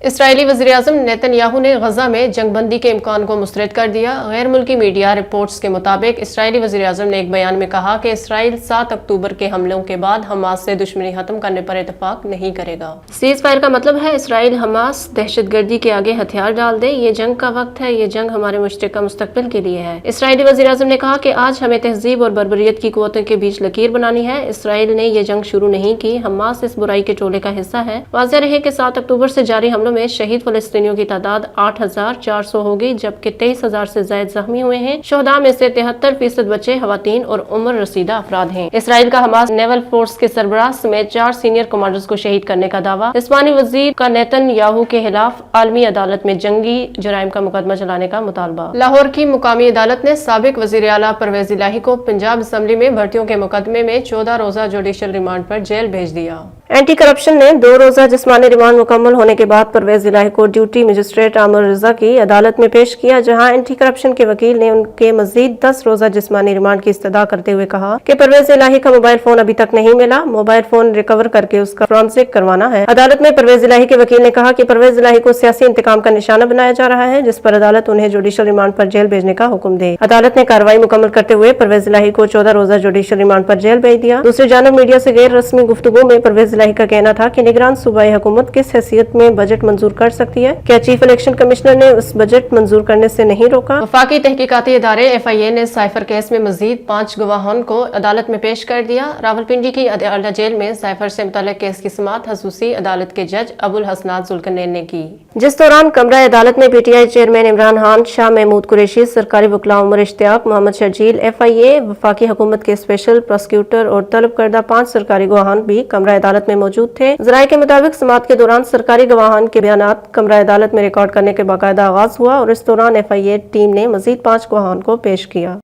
اسرائیلی وزیراعظم نیتن یاہو نے غزہ میں جنگ بندی کے امکان کو مسترد کر دیا۔ غیر ملکی میڈیا رپورٹس کے مطابق اسرائیلی وزیراعظم نے ایک بیان میں کہا کہ اسرائیل 7 اکتوبر کے حملوں کے بعد حماس سے دشمنی ختم کرنے پر اتفاق نہیں کرے گا۔ سیز فائر کا مطلب ہے اسرائیل حماس دہشت گردی کے آگے ہتھیار ڈال دے۔ یہ جنگ کا وقت ہے، یہ جنگ ہمارے مشترکہ مستقبل کے لیے ہے۔ اسرائیلی وزیراعظم نے کہا کہ آج ہمیں تہذیب اور بربریت کی قوتوں کے بیچ لکیر بنانی ہے۔ اسرائیل نے یہ جنگ شروع نہیں کی، حماس اس برائی کے ٹولے کا حصہ ہے۔ واضح رہے کہ 7 اکتوبر سے جاری حملوں میں شہید فلسطینیوں کی تعداد 8,400 ہوگی، جبکہ 23,000 سے زائد زخمی ہوئے ہیں۔ شہداء میں سے 73% بچے، خواتین اور عمر رسیدہ افراد ہیں۔ اسرائیل کا حماس نیول فورس کے سربراہ سمیت 4 سینئر کمانڈرز کو شہید کرنے کا دعویٰ۔ اسپانی وزیر کا نیتن یاہو کے خلاف عالمی عدالت میں جنگی جرائم کا مقدمہ چلانے کا مطالبہ۔ لاہور کی مقامی عدالت نے سابق وزیر اعلیٰ پرویز الہی کو پنجاب اسمبلی میں بھرتیوں کے مقدمے میں 14 روزہ جوڈیشل ریمانڈ پر جیل بھیج دیا۔ اینٹی کرپشن نے 2 روزہ جسمانی ریمانڈ مکمل ہونے کے بعد پرویز الہی کو ڈیوٹی مجسٹریٹ عامر رضا کی عدالت میں پیش کیا، جہاں اینٹی کرپشن کے وکیل نے ان کے مزید 10 روزہ جسمانی ریمانڈ کی استدعا کرتے ہوئے کہا کہ پرویز الہی کا موبائل فون ابھی تک نہیں ملا، موبائل فون ریکور کر کے اس کا فرانسک کروانا ہے۔ عدالت میں پرویز الہی کے وکیل نے کہا کہ پرویز الہی کو سیاسی انتقام کا نشانہ بنایا جا رہا ہے، جس پر عدالت انہیں جوڈیشل ریمانڈ پر جیل بھیجنے کا حکم دے۔ عدالت نے کارروائی مکمل کرتے ہوئے پرویز الہی کو 14 روزہ جوڈیشل ریمانڈ پر جیل بھیج دیا۔ دوسری جانب میڈیا سے غیر رسمی گفتگو میں پرویز الہی کا کہنا تھا کہ نگران صوبائی حکومت کس حیثیت میں بجٹ منظور کر سکتی ہے؟ کیا چیف الیکشن کمشنر نے اس بجٹ منظور کرنے سے نہیں روکا؟ وفاقی تحقیقاتی ادارے FIA نے سائفر کیس میں مزید 5 گواہوں کو عدالت میں پیش کر دیا۔ راولپنڈی کی عدالت جیل میں سائفر سے متعلق کیس کی سماعت خصوصی عدالت کے جج ابو الحسنات ذوالقرنین نے کی، جس دوران کمرہ عدالت میں PTI چیئرمین عمران خان، شاہ محمود قریشی، سرکاری وکلاء عمر اشتیاق، محمد شرجیل، FIA، وفاقی حکومت کے اسپیشل پراسیکیوٹر اور طلب کردہ 5 سرکاری گواہان بھی کمرہ عدالت میں موجود تھے۔ ذرائع کے مطابق سماعت کے دوران سرکاری گواہان کے بیانات کمرہ عدالت میں ریکارڈ کرنے کے باقاعدہ آغاز ہوا اور اس دوران FIA ٹیم نے مزید 5 گواہان کو پیش کیا۔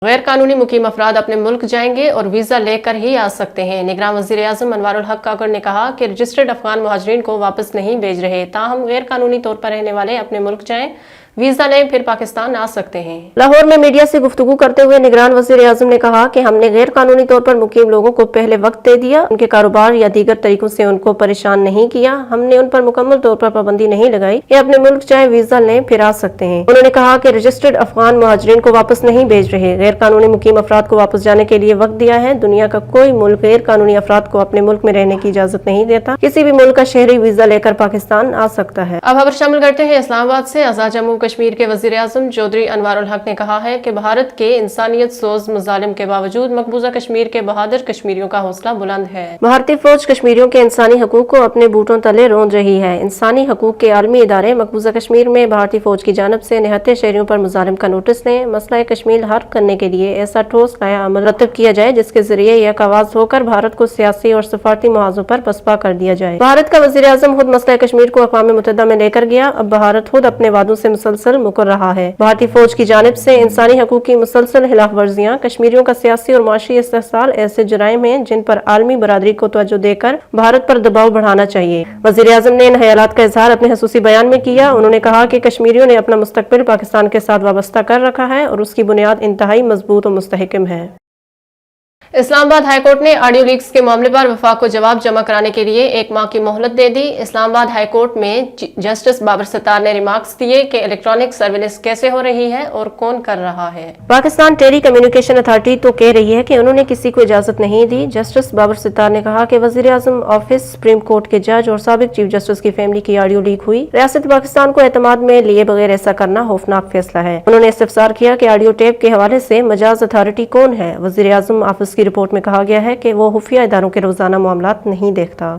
غیر قانونی مقیم افراد اپنے ملک جائیں گے اور ویزا لے کر ہی آ سکتے ہیں۔ نگراں وزیر اعظم انوار الحق کاکڑ نے کہا کہ رجسٹرڈ افغان مہاجرین کو واپس نہیں بھیج رہے، تاہم غیر قانونی طور پر رہنے والے اپنے ملک جائیں، ویزا لیں، پھر پاکستان آ سکتے ہیں۔ لاہور میں میڈیا سے گفتگو کرتے ہوئے نگران وزیر اعظم نے کہا کہ ہم نے غیر قانونی طور پر مقیم لوگوں کو پہلے وقت دے دیا، ان کے کاروبار یا دیگر طریقوں سے ان کو پریشان نہیں کیا، ہم نے ان پر مکمل طور پر پابندی نہیں لگائی، یہ اپنے ملک جائیں، ویزا لیں، پھر آ سکتے ہیں۔ انہوں نے کہا کہ رجسٹرڈ افغان مہاجرین کو واپس نہیں بھیج رہے، غیر قانونی مقیم افراد کو واپس جانے کے لیے وقت دیا ہے۔ دنیا کا کوئی ملک غیر قانونی افراد کو اپنے ملک میں رہنے کی اجازت نہیں دیتا، کسی بھی ملک کا شہری ویزا لے کر پاکستان آ سکتا ہے۔ اب خبر شامل کرتے ہیں اسلام آباد سے۔ آزاد جموں کشمیر کے وزیر اعظم چودھری انوار الحق نے کہا ہے کہ بھارت کے انسانیت سوز مظالم کے باوجود مقبوضہ کشمیر کے بہادر کشمیریوں کا حوصلہ بلند ہے۔ بھارتی فوج کشمیریوں کے انسانی حقوق کو اپنے بوٹوں تلے رون رہی ہے۔ انسانی حقوق کے عالمی ادارے مقبوضہ کشمیر میں بھارتی فوج کی جانب سے نہتے شہریوں پر مظالم کا نوٹس لیں، مسئلہ کشمیر حل کرنے کے لیے ایسا ٹھوس قیام عمل رتب کیا جائے جس کے ذریعے یہ آواز ہو کر بھارت کو سیاسی اور سفارتی محاذوں پر پسپا کر دیا جائے۔ بھارت کا وزیر اعظم خود مسئلہ کشمیر کو اقوام متحدہ میں لے کر گیا، اب بھارت خود اپنے وعدوں سے مسلسل مکر رہا ہے۔ بھارتی فوج کی جانب سے انسانی حقوق کی مسلسل خلاف ورزیاں، کشمیریوں کا سیاسی اور معاشی استحصال ایسے جرائم ہیں جن پر عالمی برادری کو توجہ دے کر بھارت پر دباؤ بڑھانا چاہیے۔ وزیر اعظم نے ان خیالات کا اظہار اپنے خصوصی بیان میں کیا۔ انہوں نے کہا کہ کشمیریوں نے اپنا مستقبل پاکستان کے ساتھ وابستہ کر رکھا ہے اور اس کی بنیاد انتہائی مضبوط اور مستحکم ہے۔ اسلام آباد ہائی کورٹ نے آڈیو لیکس کے معاملے پر وفاق کو جواب جمع کرانے کے لیے 1 ماہ کی مہلت دے دی۔ اسلام آباد ہائی کورٹ میں جسٹس بابر ستار نے ریمارکس دیے کہ الیکٹرانک سرویلنس کیسے ہو رہی ہے اور کون کر رہا ہے۔ پاکستان ٹیلی کمیونیکیشن اتھارٹی تو کہہ رہی ہے کہ انہوں نے کسی کو اجازت نہیں دی۔ جسٹس بابر ستار نے کہا کہ وزیر اعظم آفس، سپریم کورٹ کے جج اور سابق چیف جسٹس کی فیملی کی آڈیو لیک ہوئی۔ ریاست پاکستان کو اعتماد میں لیے بغیر ایسا کرنا خوفناک فیصلہ ہے۔ انہوں نے استفسار کیا کہ آڈیو ٹیپ کے حوالے سے مجاز اتھارٹی کون ہے۔ وزیر اعظم آفس کی رپورٹ میں کہا گیا ہے کہ وہ خفیہ اداروں کے روزانہ معاملات نہیں دیکھتا۔